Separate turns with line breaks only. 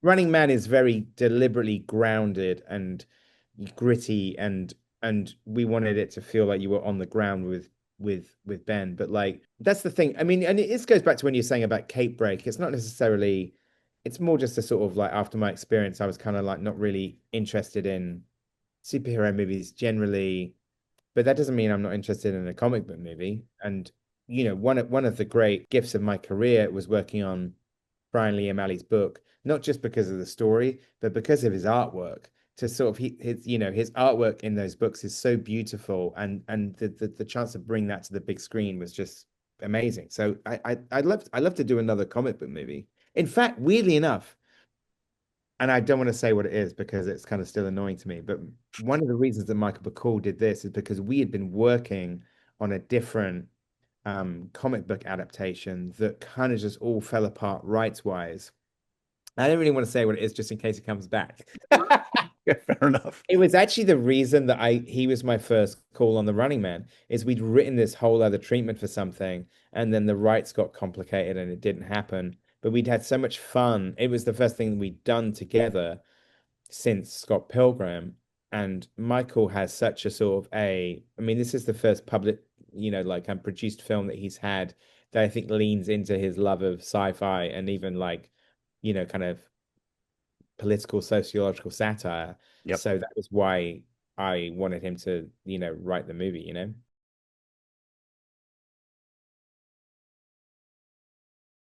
Running Man is very deliberately grounded and gritty, and we wanted it to feel like you were on the ground with Ben. But like that's the thing. I mean, and it goes back to when you're saying about Cape Break. It's not necessarily. It's more just a sort of like after my experience, I was kind of like not really interested in superhero movies generally, but that doesn't mean I'm not interested in a comic book movie. And one of the great gifts of my career was working on Brian Lee O'Malley's book, not just because of the story, but because of his artwork. To sort of his artwork in those books is so beautiful, and the chance to bring that to the big screen was just amazing. So I'd love to do another comic book movie. In fact, weirdly enough, and I don't want to say what it is because it's kind of still annoying to me, but one of the reasons that Michael Bacall did this is because we had been working on a different comic book adaptation that kind of just all fell apart rights wise. I don't really want to say what it is just in case it comes back.
Yeah, fair enough.
It was actually the reason that he was my first call on the Running Man is we'd written this whole other treatment for something and then the rights got complicated and it didn't happen. But we'd had so much fun. It was the first thing we'd done together since Scott Pilgrim. And Michael has such a sort of I mean, this is the first public, like produced film that he's had that I think leans into his love of sci-fi and even like, kind of political sociological satire.
Yep.
So that was why I wanted him to, write the movie,